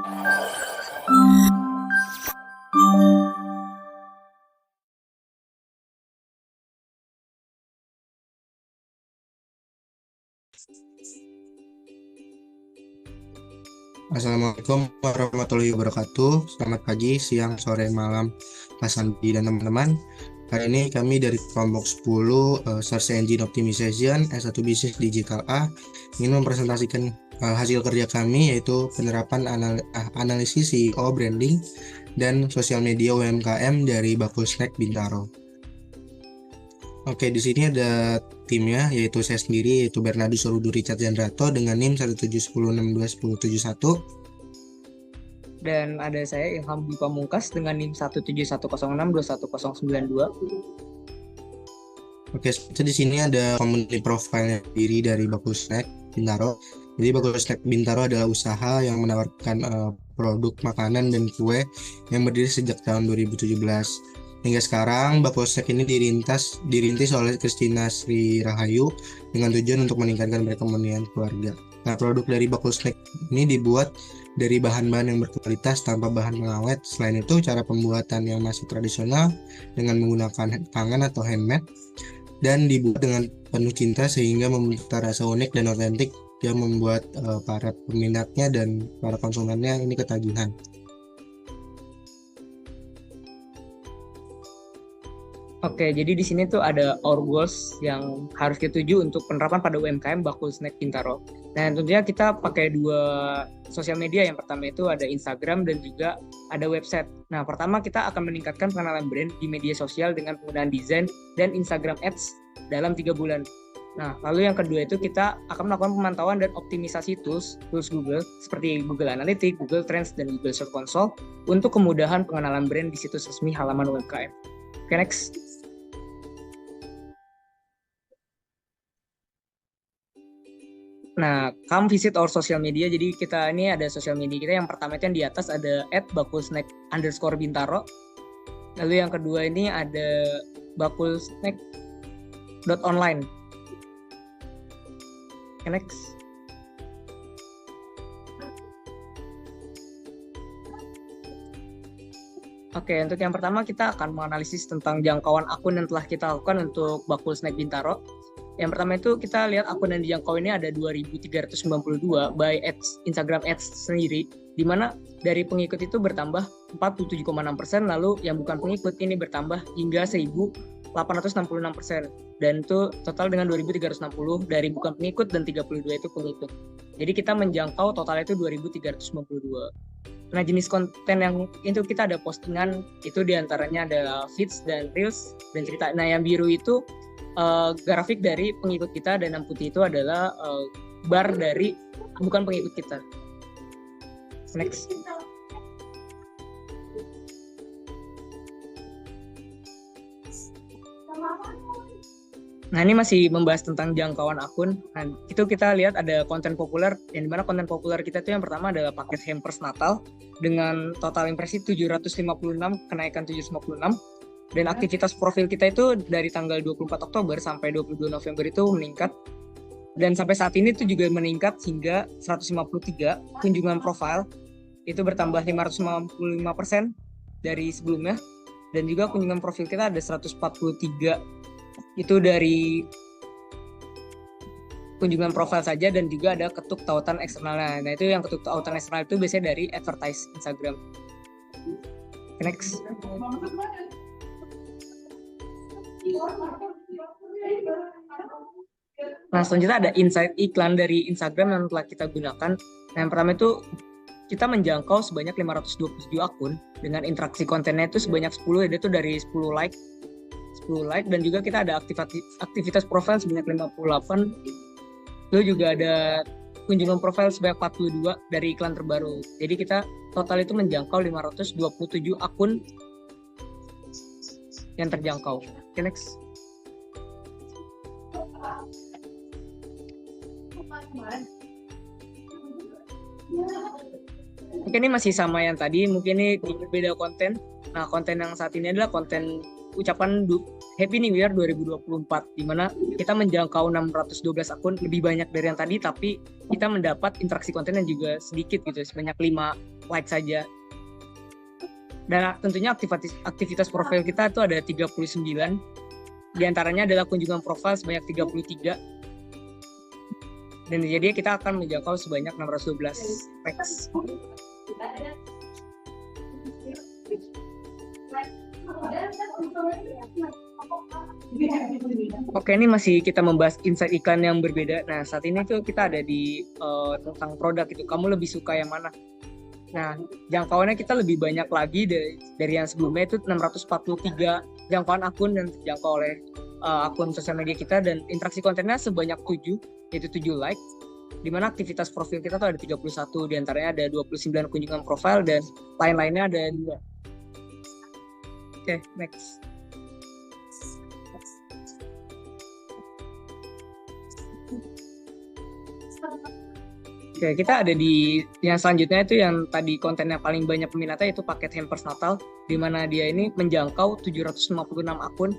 Assalamualaikum warahmatullahi wabarakatuh. Selamat pagi, siang, sore, malam, Mas Andi dan teman-teman. Hari ini kami dari kelompok 10 Search Engine Optimization S1 Bisnis Digital A ingin mempresentasikan hasil kerja kami, yaitu penerapan analisis CEO branding dan sosial media UMKM dari Bakul Snack Bintaro. Oke, di sini ada timnya, yaitu saya sendiri, yaitu Bernardus Sorudu Richard Jandrato dengan NIM 17106211071. Dan ada saya Ilham Dwi Pamungkas dengan NIM 17106211092. Oke, di sini ada community profile diri dari Bakul Snack Bintaro. Jadi Bakul Snack Bintaro adalah usaha yang menawarkan produk makanan dan kue yang berdiri sejak tahun 2017. Hingga sekarang, Bakul Snack ini dirintis oleh Christina Sri Rahayu dengan tujuan untuk meningkatkan perekonomian keluarga. Nah, produk dari Bakul Snack ini dibuat dari bahan-bahan yang berkualitas tanpa bahan pengawet. Selain itu, cara pembuatan yang masih tradisional dengan menggunakan tangan atau handmade dan dibuat dengan penuh cinta sehingga memiliki rasa unik dan otentik yang membuat para peminatnya dan para konsumennya ini ketagihan. Oke, jadi di sini tuh ada our goals yang harus kita tuju untuk penerapan pada UMKM Bakul Snack Bintaro. Nah, tentunya kita pakai 2 sosial media. Yang pertama itu ada Instagram dan juga ada website. Nah, pertama kita akan meningkatkan pengenalan brand di media sosial dengan penggunaan desain dan Instagram Ads dalam 3 bulan. Nah, lalu yang kedua itu kita akan melakukan pemantauan dan optimisasi tools Google seperti Google Analytics, Google Trends, dan Google Search Console untuk kemudahan pengenalan brand di situs resmi halaman UMKM. Oke, next. Nah, come visit our social media. Jadi kita ini ada social media kita. Yang pertama itu yang di atas ada @bakulsnack_bintaro. Lalu yang kedua ini ada bakulsnack.online. Next. Oke, untuk yang pertama kita akan menganalisis tentang jangkauan akun yang telah kita lakukan untuk Bakul Snack Bintaro. Yang pertama itu kita lihat akun yang dijangkau ini ada 2.392 by Instagram Ads sendiri, di mana dari pengikut itu bertambah 47,6%, lalu yang bukan pengikut ini bertambah hingga 1.866%, dan itu total dengan 2.360 dari bukan pengikut dan 32 itu pengikut. Jadi kita menjangkau total itu 2.392. Nah, jenis konten yang itu kita ada postingan, itu diantaranya ada feeds dan reels dan cerita. Nah, yang biru itu grafik dari pengikut kita, dan yang putih itu adalah bar dari bukan pengikut kita. Next. Nah, ini masih membahas tentang jangkauan akun. Nah, itu kita lihat ada konten populer, yang dimana konten populer kita itu yang pertama adalah paket hampers Natal dengan total impresi 756, kenaikan 756. Dan aktivitas profil kita itu dari tanggal 24 Oktober sampai 22 November itu meningkat. Dan sampai saat ini itu juga meningkat hingga 153 kunjungan profil. Itu bertambah 555% dari sebelumnya. Dan juga kunjungan profil kita ada 143. Itu dari kunjungan profil saja, dan juga ada ketuk tautan eksternalnya. Nah, itu yang ketuk tautan eksternal itu biasanya dari advertise Instagram. Next. Nah, selanjutnya ada insight iklan dari Instagram yang telah kita gunakan. Nah, yang pertama itu kita menjangkau sebanyak 527 akun dengan interaksi kontennya itu sebanyak 10, yaitu dari 10 like, dan juga kita ada aktivitas profil sebanyak 58. Lalu juga ada kunjungan profil sebanyak 42 dari iklan terbaru. Jadi kita total itu menjangkau 527 akun yang terjangkau. Oke, next. Oke, ini masih sama yang tadi, mungkin ini berbeda konten. Nah, konten yang saat ini adalah konten ucapan Happy New Year 2024, di mana kita menjangkau 612 akun, lebih banyak dari yang tadi, tapi kita mendapat interaksi konten yang juga sedikit gitu, sebanyak 5 like saja. Dan tentunya aktivitas profil kita itu ada 39. Di antaranya adalah kunjungan profil sebanyak 33. Dan jadi kita akan menjangkau sebanyak 612 likes. Oke, ini masih kita membahas insight iklan yang berbeda. Nah, saat ini tuh kita ada di tentang produk itu. Kamu lebih suka yang mana? Nah, jangkauannya kita lebih banyak lagi dari yang sebelumnya, itu 643 jangkauan akun yang terjangkau oleh akun sosial media kita, dan interaksi kontennya sebanyak 7, yaitu 7 like. Di mana aktivitas profil kita tuh ada 31, di antaranya ada 29 kunjungan profil dan lain-lainnya ada 2. Oke, next. Oke, kita ada di yang selanjutnya itu yang tadi kontennya paling banyak peminatnya, itu paket hampers Natal, di mana dia ini menjangkau 756 akun,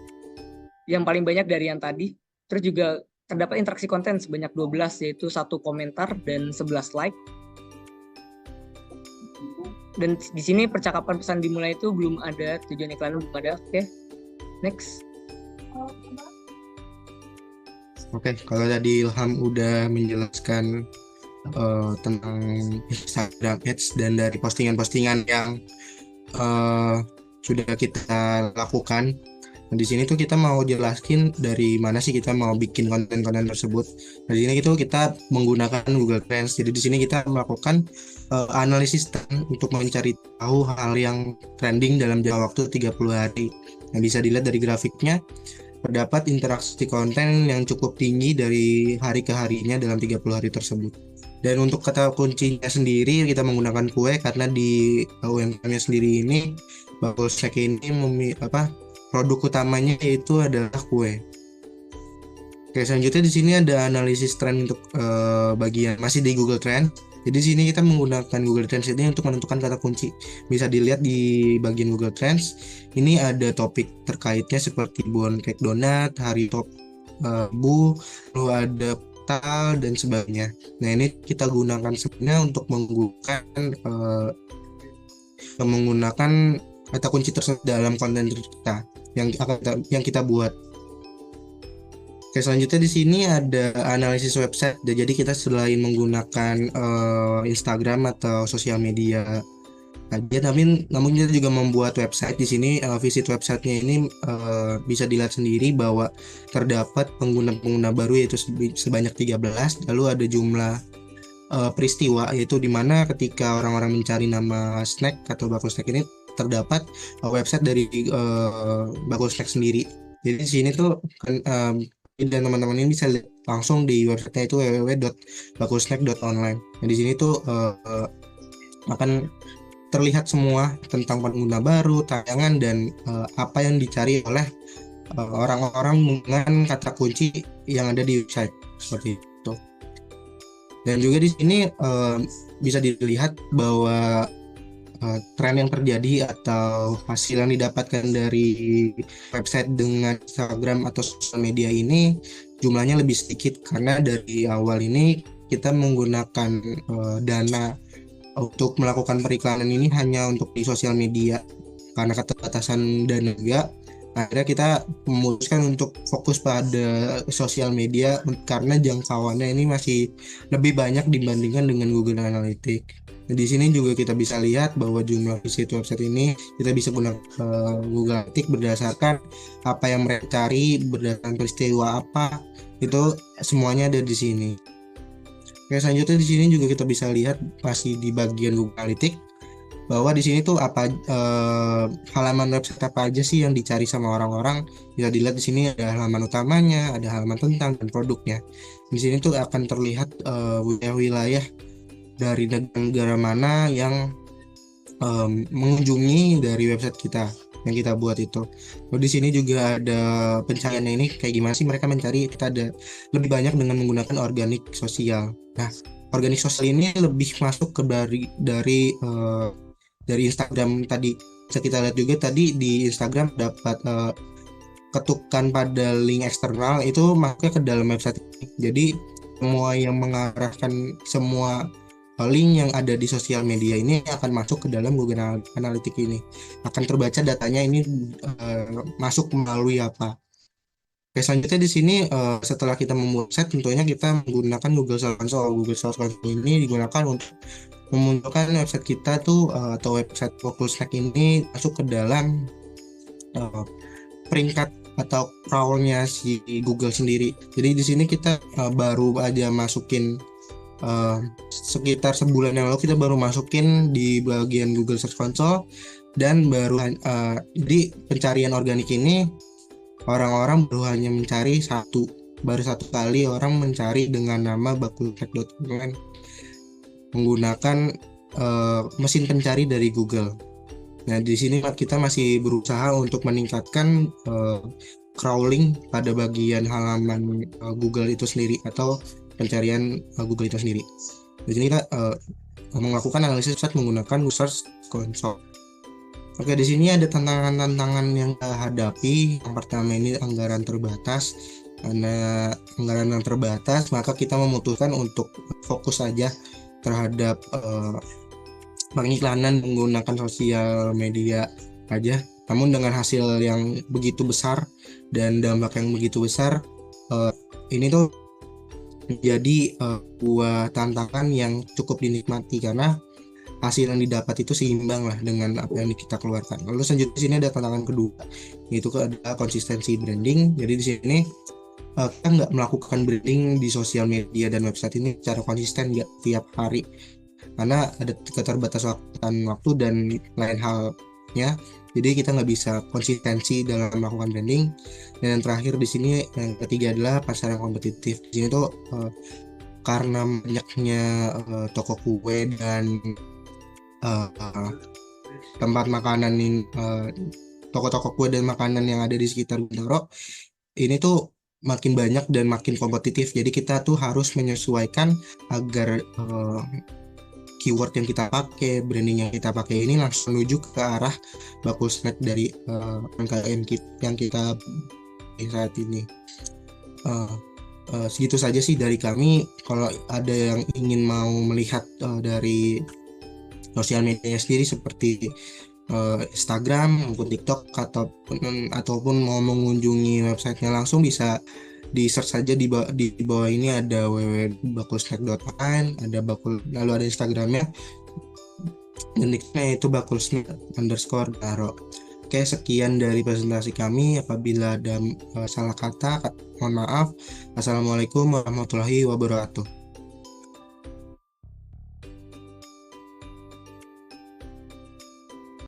yang paling banyak dari yang tadi. Terus juga terdapat interaksi konten sebanyak 12, yaitu 1 komentar dan 11 like. Dan di sini percakapan pesan dimulai itu belum ada, tujuan iklan belum ada. Oke, next. Oke, kalau tadi Ilham udah menjelaskan tentang Instagram Ads dan dari postingan-postingan yang sudah kita lakukan. Nah, di sini tuh kita mau jelaskin dari mana sih kita mau bikin konten-konten tersebut. Nah, di sini itu kita menggunakan Google Trends. Jadi di sini kita melakukan analisis trend untuk mencari tahu hal yang trending dalam jangka waktu 30 hari. Nah, bisa dilihat dari grafiknya, terdapat interaksi konten yang cukup tinggi dari hari ke harinya dalam 30 hari tersebut. Dan untuk kata kuncinya sendiri kita menggunakan kue, karena di UMKM-nya sendiri ini Bakul Snack ini produk utamanya itu adalah kue. Oke, selanjutnya di sini ada analisis tren untuk bagian masih di Google Trends. Jadi di sini kita menggunakan Google Trends ini untuk menentukan kata kunci. Bisa dilihat di bagian Google Trends. Ini ada topik terkaitnya seperti cake donat, hari top bu, lalu ada tal dan sebagainya. Nah, ini kita gunakan sebenarnya untuk menggunakan kata kunci tersebut dalam konten kita yang kita buat. Oke, selanjutnya di sini ada analisis website. Jadi kita selain menggunakan Instagram atau sosial media aja, namun kita juga membuat website. Di sini visit websitenya ini bisa dilihat sendiri bahwa terdapat pengguna baru yaitu sebanyak 13. Lalu ada jumlah peristiwa, yaitu dimana ketika orang-orang mencari nama snack atau Bakul Snack ini terdapat website dari Bakul Snack sendiri. Jadi di sini tuh dan teman-teman ini bisa lihat langsung di websitenya itu www.bakulsnack.online. Nah, di sini tuh akan terlihat semua tentang pengguna baru, tayangan, dan apa yang dicari oleh orang-orang dengan kata kunci yang ada di website seperti itu. Dan juga di sini bisa dilihat bahwa tren yang terjadi atau hasil yang didapatkan dari website dengan Instagram atau sosial media ini jumlahnya lebih sedikit, karena dari awal ini kita menggunakan dana untuk melakukan periklanan ini hanya untuk di sosial media. Karena keterbatasan dana juga, akhirnya kita memutuskan untuk fokus pada sosial media karena jangkauannya ini masih lebih banyak dibandingkan dengan Google Analytics. Nah, di sini juga kita bisa lihat bahwa jumlah visit website ini kita bisa gunakan Google Analytics berdasarkan apa yang mereka cari, berdasarkan peristiwa apa, itu semuanya ada di sini. Oke, selanjutnya di sini juga kita bisa lihat masih di bagian Google Analytics bahwa di sini tuh halaman website apa aja sih yang dicari sama orang-orang. Bisa dilihat di sini ada halaman utamanya, ada halaman tentang dan produknya. Di sini tuh akan terlihat wilayah dari negara mana yang mengunjungi dari website kita yang kita buat itu. Lalu di sini juga ada pencariannya, ini kayak gimana sih mereka mencari. Kita ada lebih banyak dengan menggunakan organik sosial. Nah, organik sosial ini lebih masuk ke dari Instagram tadi. Bisa kita lihat juga tadi di Instagram dapat ketukan pada link eksternal itu masuknya ke dalam website. Jadi semua yang mengarahkan semua link yang ada di sosial media ini akan masuk ke dalam Google Analytics ini. Akan terbaca datanya ini masuk melalui apa. Oke, selanjutnya di sini setelah kita membuat website, tentunya kita menggunakan Google Search Console. Google Search Console ini digunakan untuk memunculkan website kita tuh atau website Bokul Snack ini masuk ke dalam peringkat atau crawl-nya si Google sendiri. Jadi di sini kita baru aja masukin sekitar sebulan yang lalu kita baru masukin di bagian Google Search Console, dan jadi pencarian organik ini orang-orang baru hanya mencari baru satu kali orang mencari dengan nama bakulsnack.com menggunakan mesin pencari dari Google. Nah, di sini kita masih berusaha untuk meningkatkan crawling pada bagian halaman Google itu sendiri atau pencarian Google itu sendiri. Di sini kita melakukan analisis website menggunakan Google Search Console. Oke, di sini ada tantangan-tantangan yang kita hadapi. Yang pertama ini anggaran terbatas. Karena anggaran yang terbatas, maka kita memutuskan untuk fokus saja terhadap pengiklanan menggunakan sosial media aja. Namun dengan hasil yang begitu besar dan dampak yang begitu besar, ini tuh menjadi buah tantangan yang cukup dinikmati karena hasil yang didapat itu seimbang lah dengan apa yang kita keluarkan. Lalu selanjutnya di sini ada tantangan kedua, yaitu ada konsistensi branding. Jadi di sini kita nggak melakukan branding di sosial media dan website ini secara konsisten nggak tiap hari, karena ada keterbatasan waktu dan lain halnya. Jadi kita nggak bisa konsistensi dalam melakukan branding. Dan yang terakhir di sini yang ketiga adalah pasar yang kompetitif. Di sini tuh karena banyaknya toko kue dan tempat makanan toko-toko kue dan makanan yang ada di sekitar Bintaro ini tuh makin banyak dan makin kompetitif. Jadi kita tuh harus menyesuaikan agar keyword yang kita pakai, branding yang kita pakai ini langsung menuju ke arah Bakul Snack dari UMKM yang kita saat ini. Segitu saja sih dari kami. Kalau ada yang ingin mau melihat dari sosial media sendiri seperti Instagram maupun TikTok ataupun mau mengunjungi websitenya langsung, bisa di search saja di bawah ini ada www.bakulsnack.online, ada lalu ada Instagramnya dan nicknya itu bakulsnack_Bintaro. Oke, sekian dari presentasi kami. Apabila ada salah kata, mohon maaf. Assalamualaikum warahmatullahi wabarakatuh.